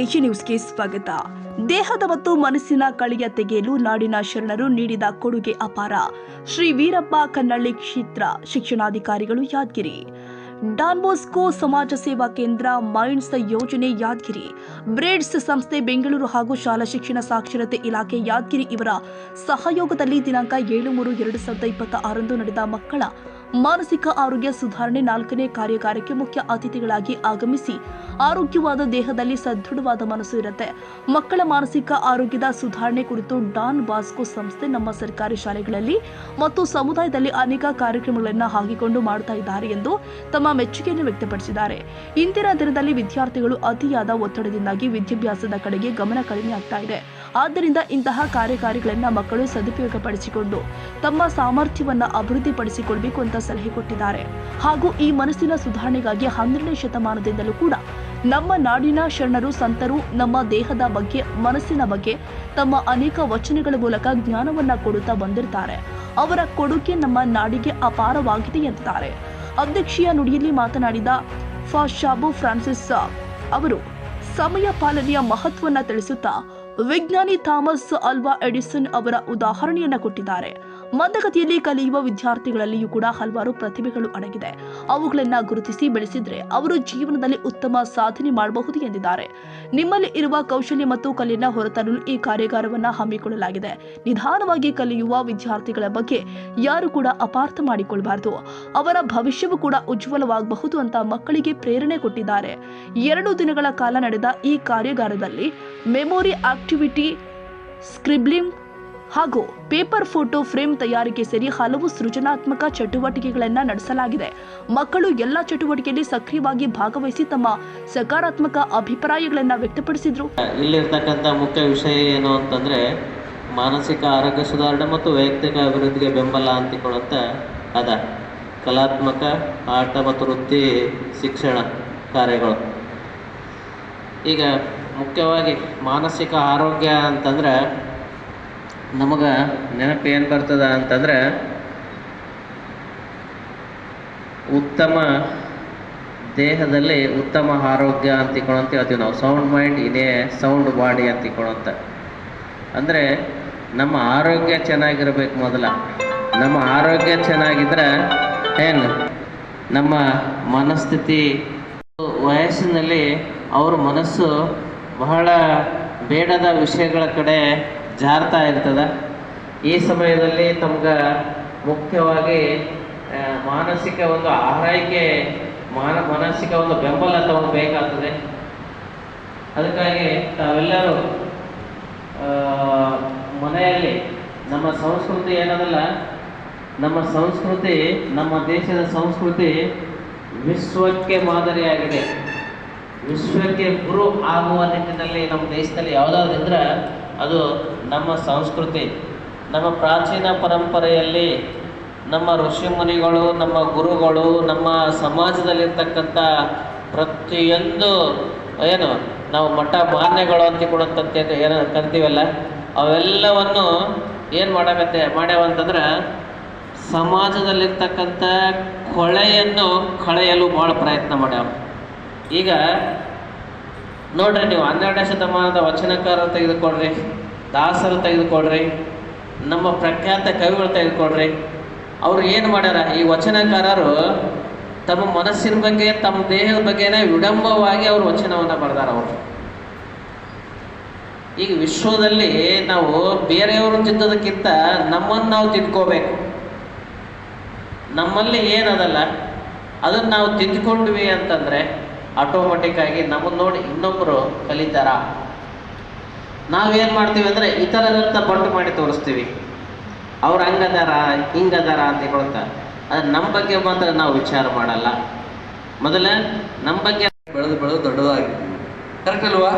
Asia ನ್ಯೂಸ್ಗೆ ಸ್ವಾಗತ. ದೇಹದ ಮತ್ತು ಮನಸ್ಸಿನ ಕಳೆಯ ತೆಗೆಯಲು ನಾಡಿನ ಶರಣರು ನೀಡಿದ ಕೊಡುಗೆ ಅಪಾರ. ಶ್ರೀ ವೀರಪ್ಪ ಕನ್ನಳ್ಳಿ ಕ್ಷೇತ್ರ ಶಿಕ್ಷಣಾಧಿಕಾರಿಗಳು ಯಾದಗಿರಿ. ಡಾನ್ ಬಾಸ್ಕೋ ಸಮಾಜ ಸೇವಾ ಕೇಂದ್ರ, ಮೈಂಡ್ಸ್ ಯೋಜನೆ ಯಾದಗಿರಿ, ಬ್ರೇಡ್ಸ್ ಸಂಸ್ಥೆ ಬೆಂಗಳೂರು ಹಾಗೂ ಶಾಲಾ ಶಿಕ್ಷಣ ಸಾಕ್ಷರತೆ ಇಲಾಖೆ ಯಾದಗಿರಿ ಇವರ ಸಹಯೋಗದಲ್ಲಿ ದಿನಾಂಕ 7/3/2026 ನಡೆದ ಮಕ್ಕಳ ಮಾನಸಿಕ ಆರೋಗ್ಯ ಸುಧಾರಣೆ 4ನೇ ಕಾರ್ಯಾಗಾರಕ್ಕೆ ಮುಖ್ಯ ಅತಿಥಿಗಳಾಗಿ ಆಗಮಿಸಿ ಆರೋಗ್ಯವಾದ ದೇಹದಲ್ಲಿ ಸದೃಢವಾದ ಮನಸ್ಸು ಇರುತ್ತೆ. ಮಕ್ಕಳ ಮಾನಸಿಕ ಆರೋಗ್ಯದ ಸುಧಾರಣೆ ಕುರಿತು ಡಾನ್ ಬಾಸ್ಕೋ ಸಂಸ್ಥೆ ನಮ್ಮ ಸರ್ಕಾರಿ ಶಾಲೆಗಳಲ್ಲಿ ಮತ್ತು ಸಮುದಾಯದಲ್ಲಿ ಅನೇಕ ಕಾರ್ಯಕ್ರಮಗಳನ್ನು ಹಾಕಿಕೊಂಡು ಮಾಡ್ತಾ ಇದ್ದಾರೆ ಎಂದು ತಮ್ಮ ಮೆಚ್ಚುಗೆಯನ್ನು ವ್ಯಕ್ತಪಡಿಸಿದ್ದಾರೆ. ಇಂದಿನ ದಿನದಲ್ಲಿ ವಿದ್ಯಾರ್ಥಿಗಳು ಅತಿಯಾದ ಒತ್ತಡದಿಂದಾಗಿ ವಿದ್ಯಾಭ್ಯಾಸದ ಕಡೆಗೆ ಗಮನ ಕಡಿಮೆ ಆಗ್ತಾ ಇದೆ. ಆದ್ದರಿಂದ ಇಂತಹ ಕಾರ್ಯಕಾರಿಗಳನ್ನು ಮಕ್ಕಳು ಸದುಪಯೋಗಪಡಿಸಿಕೊಂಡು ತಮ್ಮ ಸಾಮರ್ಥ್ಯವನ್ನು ಅಭಿವೃದ್ಧಿಪಡಿಸಿಕೊಳ್ಳಬೇಕು ಅಂತ ಸಲಹೆ ಕೊಟ್ಟಿದ್ದಾರೆ. ಹಾಗೂ ಈ ಮನಸ್ಸಿನ ಸುಧಾರಣೆಗಾಗಿ 12ನೇ ಶತಮಾನದಿಂದಲೂ ಕೂಡ ನಮ್ಮ ನಾಡಿನ ಶರಣರು ಸಂತರು ನಮ್ಮ ದೇಹದ ಬಗ್ಗೆ, ಮನಸ್ಸಿನ ಬಗ್ಗೆ ತಮ್ಮ ಅನೇಕ ವಚನಗಳ ಮೂಲಕ ಜ್ಞಾನವನ್ನ ಕೊಡುತ್ತಾ ಬಂದಿರ್ತಾರೆ. ಅವರ ಕೊಡುಗೆ ನಮ್ಮ ನಾಡಿಗೆ ಅಪಾರವಾಗಿದೆ ಎಂದಿದ್ದಾರೆ. ಅಧ್ಯಕ್ಷೀಯ ನುಡಿಯಲ್ಲಿ ಮಾತನಾಡಿದ ಶಾಬು ಫ್ರಾನ್ಸಿಸ್ ಅವರು ಸಮಯ ಪಾಲನೆಯ ಮಹತ್ವವನ್ನು ತಿಳಿಸುತ್ತಾ ವಿಜ್ಞಾನಿ ಥಾಮಸ್ ಅಲ್ವಾ ಎಡಿಸನ್ ಅವರ ಉದಾಹರಣೆಯನ್ನ ಕೊಟ್ಟಿದ್ದಾರೆ. ಮಂದಗತಿಯಲ್ಲಿ ಕಲಿಯುವ ವಿದ್ಯಾರ್ಥಿಗಳಲ್ಲಿಯೂ ಕೂಡ ಹಲವಾರು ಪ್ರತಿಭೆಗಳು ಅಡಗಿದೆ. ಅವುಗಳನ್ನ ಗುರುತಿಸಿ ಬೆಳೆಸಿದ್ರೆ ಅವರು ಜೀವನದಲ್ಲಿ ಉತ್ತಮ ಸಾಧನೆ ಮಾಡಬಹುದು ಎಂದಿದ್ದಾರೆ. ನಿಮ್ಮಲ್ಲಿ ಇರುವ ಕೌಶಲ್ಯ ಮತ್ತು ಕಲೆಯನ್ನ ಹೊರತರಲು ಈ ಕಾರ್ಯಾಗಾರವನ್ನ ಹಮ್ಮಿಕೊಳ್ಳಲಾಗಿದೆ. ನಿಧಾನವಾಗಿ ಕಲಿಯುವ ವಿದ್ಯಾರ್ಥಿಗಳ ಬಗ್ಗೆ ಯಾರು ಕೂಡ ಅಪಾರ್ಥ ಮಾಡಿಕೊಳ್ಳಬಾರದು. ಅವರ ಭವಿಷ್ಯವು ಕೂಡ ಉಜ್ವಲವಾಗಬಹುದು ಅಂತ ಮಕ್ಕಳಿಗೆ ಪ್ರೇರಣೆ ಕೊಟ್ಟಿದ್ದಾರೆ. 2 ದಿನಗಳ ಕಾಲ ನಡೆದ ಈ ಕಾರ್ಯಾಗಾರದಲ್ಲಿ ಮೆಮೊರಿ ಆಕ್ಟಿವಿಟಿ, ಸ್ಕ್ರಿಬ್ಲಿಂಗ್ ಹಾಗೂ ಪೇಪರ್ ಫೋಟೋ ಫ್ರೇಮ್ ತಯಾರಿಕೆ ಸೇರಿ ಹಲವು ಸೃಜನಾತ್ಮಕ ಚಟುವಟಿಕೆಗಳನ್ನು ನಡೆಸಲಾಗಿದೆ. ಮಕ್ಕಳು ಎಲ್ಲ ಚಟುವಟಿಕೆಯಲ್ಲಿ ಸಕ್ರಿಯವಾಗಿ ಭಾಗವಹಿಸಿ ತಮ್ಮ ಸಕಾರಾತ್ಮಕ ಅಭಿಪ್ರಾಯಗಳನ್ನು ವ್ಯಕ್ತಪಡಿಸಿದ್ರು. ಇಲ್ಲಿರ್ತಕ್ಕಂಥ ಮುಖ್ಯ ವಿಷಯ ಏನು ಅಂತಂದ್ರೆ ಮಾನಸಿಕ ಆರೋಗ್ಯ ಸುಧಾರಣೆ ಮತ್ತು ವೈಯಕ್ತಿಕ ಅಭಿವೃದ್ಧಿಗೆ ಬೆಂಬಲ ಅಂತಿಕೊಳ್ಳುತ್ತ ಅದ ಕಲಾತ್ಮಕ ಆಟ ಮತ್ತು ವೃತ್ತಿ ಶಿಕ್ಷಣ ಕಾರ್ಯಗಳು. ಈಗ ಮುಖ್ಯವಾಗಿ ಮಾನಸಿಕ ಆರೋಗ್ಯ ಅಂತಂದ್ರೆ ನಮಗೆ ನೆನಪು ಏನು ಬರ್ತದ ಅಂತಂದ್ರೆ ಉತ್ತಮ ದೇಹದಲ್ಲಿ ಉತ್ತಮ ಆರೋಗ್ಯ ಅಂತಿಕೊಳ್ಳಂತ ಹೇಳ್ತೀವಿ ನಾವು. Sound mind in a sound body ಅಂತಿಕೊಳ್ಳುವಂತ ಅಂದರೆ ನಮ್ಮ ಆರೋಗ್ಯ ಚೆನ್ನಾಗಿರ್ಬೇಕು. ಮೊದಲ ನಮ್ಮ ಆರೋಗ್ಯ ಚೆನ್ನಾಗಿದ್ರೆ ಏನು ನಮ್ಮ ಮನಸ್ಥಿತಿ, ವಯಸ್ಸಿನಲ್ಲಿ ಅವ್ರ ಮನಸ್ಸು ಬಹಳ ಬೇಡದ ವಿಷಯಗಳ ಕಡೆ ಜಾರ್ತಾ ಇರ್ತದೆ. ಈ ಸಮಯದಲ್ಲಿ ತಮ್ಗೆ ಮುಖ್ಯವಾಗಿ ಮಾನಸಿಕ ಒಂದು ಆರೈಕೆ, ಮಾನಸಿಕ ಒಂದು ಬೆಂಬಲ ತಮಗೆ ಬೇಕಾಗ್ತದೆ. ಅದಕ್ಕಾಗಿ ತಾವೆಲ್ಲರೂ ಮನೆಯಲ್ಲಿ ನಮ್ಮ ಸಂಸ್ಕೃತಿ ಏನದಲ್ಲ, ನಮ್ಮ ಸಂಸ್ಕೃತಿ, ನಮ್ಮ ದೇಶದ ಸಂಸ್ಕೃತಿ ವಿಶ್ವಕ್ಕೆ ಮಾದರಿಯಾಗಿದೆ. ವಿಶ್ವಕ್ಕೆ ಗುರು ಆಗುವ ನಿಟ್ಟಿನಲ್ಲಿ ನಮ್ಮ ದೇಶದಲ್ಲಿ ಯಾವುದಾದ್ರಿದ್ರೆ ಅದು ನಮ್ಮ ಸಂಸ್ಕೃತಿ. ನಮ್ಮ ಪ್ರಾಚೀನ ಪರಂಪರೆಯಲ್ಲಿ ನಮ್ಮ ಋಷಿಮುನಿಗಳು, ನಮ್ಮ ಗುರುಗಳು, ನಮ್ಮ ಸಮಾಜದಲ್ಲಿರ್ತಕ್ಕಂಥ ಪ್ರತಿಯೊಂದು ಏನು ನಾವು ಮಠ ಮಾನ್ಯಗಳು ಅಂತಿಕೊಡುತ್ತಂತ ಏನು ಕರಿತೀವಲ್ಲ, ಅವೆಲ್ಲವನ್ನು ಏನು ಮಾಡ್ಯಾವಂತಂದ್ರೆ ಸಮಾಜದಲ್ಲಿರ್ತಕ್ಕಂಥ ಕೊಳೆಯನ್ನು ಕಳೆಯಲು ಭಾಳ ಪ್ರಯತ್ನ ಮಾಡ್ಯಾವ. ಈಗ ನೋಡ್ರಿ, ನೀವು 12ನೇ ಶತಮಾನದ ವಚನಕಾರರು ತೆಗೆದುಕೊಡ್ರಿ, ದಾಸರು ತೆಗೆದುಕೊಡ್ರಿ, ನಮ್ಮ ಪ್ರಖ್ಯಾತ ಕವಿಗಳು ತೆಗೆದುಕೊಡ್ರಿ. ಅವರು ಏನು ಮಾಡ್ಯಾರ, ಈ ವಚನಕಾರರು ತಮ್ಮ ಮನಸ್ಸಿನ ಬಗ್ಗೆ, ತಮ್ಮ ದೇಹದ ಬಗ್ಗೆನೇ ವಿಡಂಬವಾಗಿ ಅವರು ವಚನವನ್ನು ಬರೆದಾರ. ಅವರು ಈಗ ವಿಶ್ವದಲ್ಲಿ ನಾವು ಬೇರೆಯವರು ತಿದ್ದೋದಕ್ಕಿಂತ ನಮ್ಮನ್ನು ನಾವು ತಿದ್ಕೋಬೇಕು. ನಮ್ಮಲ್ಲಿ ಏನದಲ್ಲ ಅದನ್ನು ನಾವು ತಿದ್ದುಕೊಂಡ್ವಿ ಅಂತಂದರೆ ಆಟೋಮೆಟಿಕ್ ಆಗಿ ನಮ್ಮನ್ನು ನೋಡಿ ಇನ್ನೊಬ್ಬರು ಕಲಿತಾರ. ನಾವೇನು ಮಾಡ್ತೀವಿ ಅಂದರೆ ಇತರರಂತ ಬಂಟು ಮಾಡಿ ತೋರಿಸ್ತೀವಿ. ಅವ್ರು ಹಂಗದಾರ ಹಿಂಗದಾರ ಅಂತ ಹೇಳ್ತಾ, ಅದು ನಮ್ಮ ಬಗ್ಗೆ ಮಾತ್ರ ನಾವು ವಿಚಾರ ಮಾಡಲ್ಲ. ಮೊದಲ ನಮ್ಮ ಬಗ್ಗೆ ಬೆಳೆದು ದೊಡ್ಡದಾಗಿರ್ತೀವಿ. ಕರೆಕ್ಟ್ ಅಲ್ವಾ?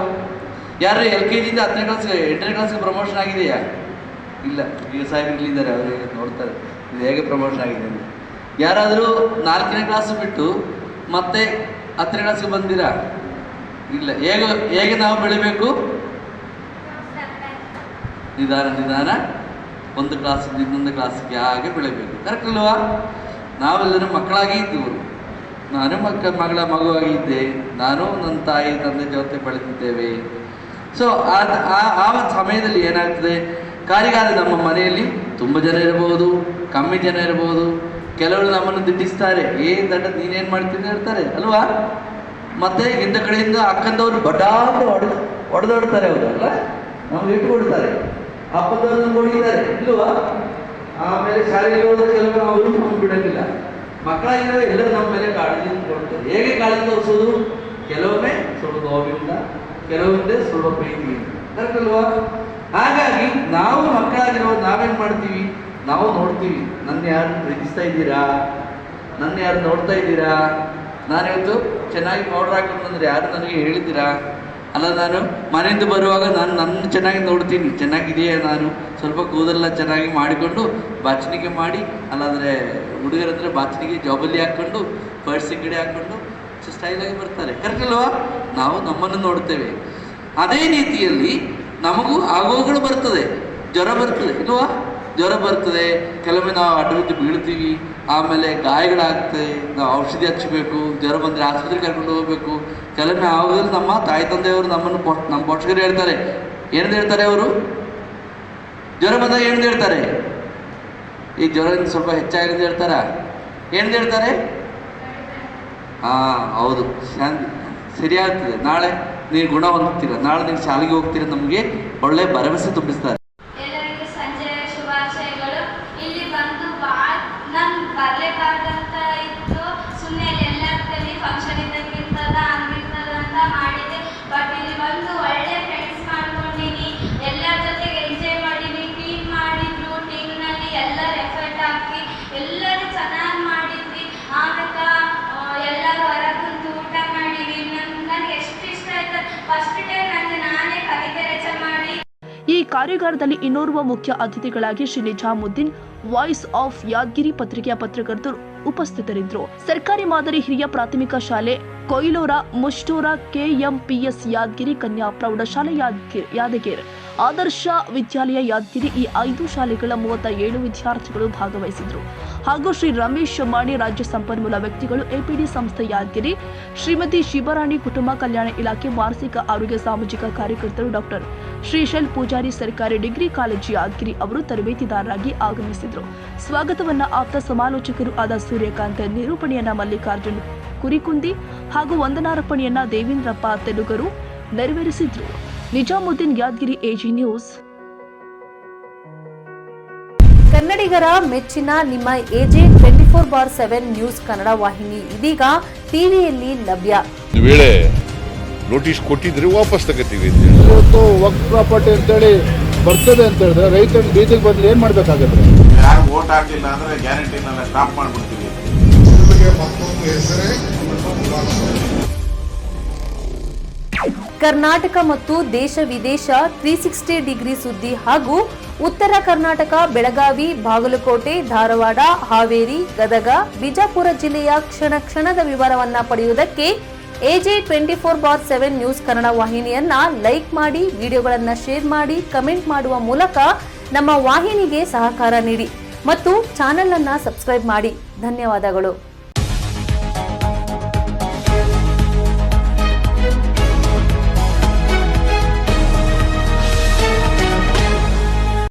ಯಾರು LKG 10ನೇ ಕ್ಲಾಸ್ 8ನೇ ಕ್ಲಾಸ್ಗೆ ಪ್ರಮೋಷನ್ ಆಗಿದೆಯಾ? ಇಲ್ಲ. ಈಗ ಸಾಹೇಬ್ರಿದ್ದಾರೆ, ಅವರು ನೋಡ್ತಾರೆ ಇದು ಹೇಗೆ ಪ್ರಮೋಷನ್ ಆಗಿದೆ ಅಂತ. ಯಾರಾದರೂ 4ನೇ ಕ್ಲಾಸ್ ಬಿಟ್ಟು ಮತ್ತೆ 10ನೇ ಕ್ಲಾಸ್ಗೆ ಬಂದಿರಾ? ಇಲ್ಲ. ಹೇಗೆ ನಾವು ಬೆಳಿಬೇಕು? ನಿಧಾನ ಒಂದು ಕ್ಲಾಸಿಂದ ಇನ್ನೊಂದು ಕ್ಲಾಸ್ಗೆ ಹಾಗೆ ಬೆಳಿಬೇಕು. ಕರೆಕ್ಟ್ ಅಲ್ವಾ? ನಾವೆಲ್ಲರೂ ಮಕ್ಕಳಾಗಿ ಇದ್ದವರು. ನಾನು ಮಗಳ ಮಗುವಾಗಿದ್ದೆ, ನಾನು ನನ್ನ ತಾಯಿ ತಂದೆ ಜೊತೆ ಬೆಳೆದಿದ್ದೇವೆ. ಸೊ ಆ ಸಮಯದಲ್ಲಿ ಏನಾಗ್ತದೆ, ಕಾರ್ಯಗಾರ ನಮ್ಮ ಮನೆಯಲ್ಲಿ ತುಂಬ ಜನ ಇರಬಹುದು, ಕಮ್ಮಿ ಜನ ಇರಬಹುದು. ಕೆಲವರು ನಮ್ಮನ್ನು ದಿಟ್ಟಿಸ್ತಾರೆ, ದಂಡ ನೀನೇನು ಮಾಡ್ತೀನಿ ಹೇಳ್ತಾರೆ ಅಲ್ವಾ. ಮತ್ತೆ ಹಿಂದ ಕಡೆಯಿಂದ ಅಕ್ಕಂದವರು ಬಡಾಟ ಹೊಡೆದಾಡ್ತಾರೆ, ಅವರು ಅಲ್ಲ ನಮ್ಗೆ ಇಟ್ಕೊಡ್ತಾರೆ, ಅಪ್ಪದವ್ರನ್ನ ಹೊಡಿತಾರೆ ಇಲ್ವಾ. ಆಮೇಲೆ ಶಾಲೆಗೆ ಹೋದ ಕೆಲವರು ಅವರು ನಮ್ಗೆ ಬಿಡೋದಿಲ್ಲ. ಮಕ್ಕಳಾಗಿರೋ ಎಲ್ಲರೂ ನಮ್ಮ ಮೇಲೆ ಕಾಳಜಿ ಕೊಡ್ತಾರೆ. ಹೇಗೆ ಕಾಳಜಿ ತೋರಿಸೋದು? ಕೆಲವೊಮ್ಮೆ ಸ್ವಲ್ಪ ನೋವಿಂದ, ಕೆಲವೊಂದೇ ಸ್ವಲ್ಪ ಪ್ರೀತಿಯಿಂದ, ಕರೆಕ್ಟ್ ಅಲ್ವಾ. ಹಾಗಾಗಿ ನಾವು ಮಕ್ಕಳಾಗಿರೋ ನಾವೇನು ಮಾಡ್ತೀವಿ, ನಾವು ನೋಡ್ತೀವಿ, ನನ್ನ ಯಾರು ಪ್ರೀತಿಸ್ತಾ ಇದ್ದೀರಾ, ನನ್ನ ಯಾರು ನೋಡ್ತಾ ಇದ್ದೀರಾ, ನಾನಿವತ್ತು ಚೆನ್ನಾಗಿ ಪೌಡ್ರ್ ಹಾಕೊಂಡ್ಬಂದ್ರೆ ಯಾರು ನನಗೆ ಹೇಳಿದ್ದೀರಾ? ಅಲ್ಲ, ನಾನು ಮನೆಯಿಂದ ಬರುವಾಗ ನನ್ನ ಚೆನ್ನಾಗಿ ನೋಡ್ತೀನಿ, ಚೆನ್ನಾಗಿದೆಯಾ, ನಾನು ಸ್ವಲ್ಪ ಕೂದಲೆಲ್ಲ ಚೆನ್ನಾಗಿ ಮಾಡಿಕೊಂಡು ಬಾಚಣಿಗೆ ಮಾಡಿ, ಅಲ್ಲಾಂದರೆ ಹುಡುಗರ ಹತ್ರ ಬಾಚಣಿಗೆ ಜಾಬಲ್ಲಿ ಹಾಕ್ಕೊಂಡು ಪರ್ಸಿ ಕಡೆ ಹಾಕ್ಕೊಂಡು ಸ್ಟೈಲಾಗಿ ಬರ್ತಾರೆ, ಕರೆಕ್ಟ್ ಅಲ್ವಾ. ನಾವು ನಮ್ಮನ್ನು ನೋಡ್ತೇವೆ. ಅದೇ ರೀತಿಯಲ್ಲಿ ನಮಗೂ ಆಗೋಗಳು ಬರ್ತದೆ, ಜ್ವರ ಬರ್ತದೆ ಇಲ್ವಾ. ಜ್ವರ ಬರ್ತದೆ, ಕೆಲವೊಮ್ಮೆ ನಾವು ಅಡ್ಡಬಿದ್ದು ಬೀಳ್ತೀವಿ, ಆಮೇಲೆ ಗಾಯಗಳಾಗ್ತದೆ, ನಾವು ಔಷಧಿ ಹಚ್ಚಬೇಕು, ಜ್ವರ ಬಂದರೆ ಆಸ್ಪತ್ರೆಗೆ ಕರ್ಕೊಂಡು ಹೋಗಬೇಕು. ಕೆಲವೊಮ್ಮೆ ಆಗೋದ್ರಲ್ಲಿ ನಮ್ಮ ತಾಯಿ ತಂದೆಯವರು ನಮ್ಮ ಪೋಷಕರು ಹೇಳ್ತಾರೆ, ಏನಂತ ಹೇಳ್ತಾರೆ ಅವರು, ಜ್ವರ ಬಂದಾಗ ಏನಂತ ಹೇಳ್ತಾರೆ, ಈ ಜ್ವರ ಸ್ವಲ್ಪ ಹೆಚ್ಚಾಗಿದೆ ಹೇಳ್ತಾರ, ಏನಂತ ಹೇಳ್ತಾರೆ, ಹೌದು ಸರಿಯಾಗ್ತದೆ, ನಾಳೆ ನೀನು ಗುಣ ಹೊಂದ್ತೀರ, ನಾಳೆ ನೀನು ಶಾಲೆಗೆ ಹೋಗ್ತೀರ, ನಮಗೆ ಒಳ್ಳೆ ಭರವಸೆ ತುಂಬಿಸ್ತಾರೆ. ಎಲ್ಲರಿಗೂ ಸಂಜೆಯ ಶುಭಾಶಯಗಳು. ಇಲ್ಲಿ ಬಂದು ಬರಲೇಬಾರ್ದಂತ ಇತ್ತು, ಸುಮ್ಮನೆ ಎಲ್ಲರಲ್ಲಿ ಫಂಕ್ಷನ್ ಇದ್ದಂಗಿರ್ತದ ಹಂಗಿರ್ತದ ಅಂತ ಮಾಡಿದೆ. ಬಟ್ ಇಲ್ಲಿ ಬಂದು ಒಳ್ಳೆ ಫ್ರೆಂಡ್ಸ್ ಮಾಡ್ಕೊಂಡಿನಿ, ಎಲ್ಲರ ಜೊತೆಗೆ ಎಂಜಾಯ್ ಮಾಡೀನಿ. ಟೀಮ್ ಮಾಡಿದ್ರು, ಟೀಮ್ನಲ್ಲಿ ಎಲ್ಲರೂ ಎಫರ್ಟ್ ಹಾಕಿ ಎಲ್ಲರೂ ಚೆನ್ನಾಗಿ ಮಾಡಿದ್ವಿ. ಆಮೇಲೆ ಎಲ್ಲರೂ ಹೊರಗೆ ಕುಂತು ಊಟ ಮಾಡೀವಿ. ನನಗೆ ಎಷ್ಟು ಇಷ್ಟ ಆಯ್ತು. ಫಸ್ಟ್ ಟೈಮ್ ನಾನೇ ಕವಿತೆ ರಚನೆ ಮಾಡಿ. ಈ ಕಾರ್ಯಾಗಾರದಲ್ಲಿ ಇನ್ನೋರ್ವ ಮುಖ್ಯ ಅತಿಥಿಗಳಾಗಿ ಶ್ರೀ ನಿಜಾಮುದ್ದೀನ್ ವಾಯ್ಸ್ ಆಫ್ ಯಾದಗಿರಿ ಪತ್ರಿಕೆಯ ಪತ್ರಕರ್ತರು ಉಪಸ್ಥಿತರಿದ್ದರು. ಸರ್ಕಾರಿ ಮಾದರಿ ಹಿರಿಯ ಪ್ರಾಥಮಿಕ ಶಾಲೆ ಕೊಯ್ಲೂರ, ಮುಷ್ಟೂರ, ಕೆಎಂಪಿಎಸ್ ಯಾದಗಿರಿ, ಕನ್ಯಾ ಪ್ರೌಢಶಾಲೆ ಯಾದಗಿರಿ, ಆದರ್ಶ ವಿದ್ಯಾಲಯ ಯಾದಗಿರಿ, ಈ 5 ಶಾಲೆಗಳ 37 ವಿದ್ಯಾರ್ಥಿಗಳು ಭಾಗವಹಿಸಿದ್ರು. ಹಾಗೂ ಶ್ರೀ ರಮೇಶ್ ಮಾಣಿ, ರಾಜ್ಯ ಸಂಪನ್ಮೂಲ ವ್ಯಕ್ತಿಗಳು, ಎಪಿಡಿ ಸಂಸ್ಥೆ ಯಾದಗಿರಿ, ಶ್ರೀಮತಿ ಶಿವರಾಣಿ, ಕುಟುಂಬ ಕಲ್ಯಾಣ ಇಲಾಖೆ, ಮಾನಸಿಕ ಆರೋಗ್ಯ ಸಾಮಾಜಿಕ ಕಾರ್ಯಕರ್ತರು, ಡಾಕ್ಟರ್ ಶ್ರೀಶೈಲ್ ಪೂಜಾರಿ, ಸರ್ಕಾರಿ ಡಿಗ್ರಿ ಕಾಲೇಜು ಯಾದಗಿರಿ ಅವರು ತರಬೇತಿದಾರರಾಗಿ ಆಗಮಿಸಿದ್ರು. ಸ್ವಾಗತವನ್ನ ಆಪ್ತ ಸಮಾಲೋಚಕರು ಆದ ಸೂರ್ಯಕಾಂತ್, ನಿರೂಪಣೆಯನ್ನ ಮಲ್ಲಿಕಾರ್ಜುನ್ ಕುರಿಕುಂದಿ ಹಾಗೂ ವಂದನಾರ್ಪಣೆಯನ್ನ ದೇವೇಂದ್ರಪ್ಪ ತೆಲುಗರು ನೆರವೇರಿಸಿದ್ರು. Nizamuddin, Yadgiri, AG news. ಕನ್ನಡಿಗರ ಮೆಚ್ಚಿನ ನಿಮ್ಮ ಎಜೆ 24/7 ನ್ಯೂಸ್ ಕನ್ನಡ ವಾಹಿನಿ ಇದೀಗ ಟಿವಿಯಲ್ಲಿ ಲಭ್ಯ. ವೇಳೆ ನೋಟಿಸ್ ಕೊಟ್ಟಿದ್ರೆ ವಾಪಸ್ ತಗೋತೀವಿ. ಇವತ್ತು ವಕ್ಫ್ ಪ್ರಾಪರ್ಟಿ ಅಂತೇಳಿ ಬರ್ತದೆ ಅಂತ ಹೇಳಿದ್ರೆ ರೈತರ ಬೀದಿಗೆ ಬದಲು ಏನ್ ಮಾಡ್ಬೇಕಾಗತ್ತೆ? ಯಾರು ವೋಟ್ ಹಾಕಲಿಲ್ಲ ಅಂದ್ರೆ ಗ್ಯಾರಂಟಿನೆಲ್ಲ ಸ್ಟಾಪ್ ಮಾಡ್ಬಿಡ್ತೀವಿ. ಕರ್ನಾಟಕ ಮತ್ತು ದೇಶ ವಿದೇಶ 360 ಡಿಗ್ರಿ ಸುದ್ದಿ ಹಾಗೂ ಉತ್ತರ ಕರ್ನಾಟಕ, ಬೆಳಗಾವಿ, ಬಾಗಲಕೋಟೆ, ಧಾರವಾಡ, ಹಾವೇರಿ, ಗದಗ, ಬಿಜಾಪುರ ಜಿಲ್ಲೆಯ ಕ್ಷಣ ಕ್ಷಣದ ವಿವರವನ್ನ ಪಡೆಯುವುದಕ್ಕೆ ಎಜೆ 24/7 ನ್ಯೂಸ್ ಕನ್ನಡ ವಾಹಿನಿಯನ್ನ ಲೈಕ್ ಮಾಡಿ, ವಿಡಿಯೋಗಳನ್ನ ಶೇರ್ ಮಾಡಿ, ಕಮೆಂಟ್ ಮಾಡುವ ಮೂಲಕ ನಮ್ಮ ವಾಹಿನಿಗೆ ಸಹಕಾರ ನೀಡಿ ಮತ್ತು ಚಾನೆಲ್ ಅನ್ನ ಸಬ್ಸ್ಕ್ರೈಬ್ ಮಾಡಿ. ಧನ್ಯವಾದಗಳು.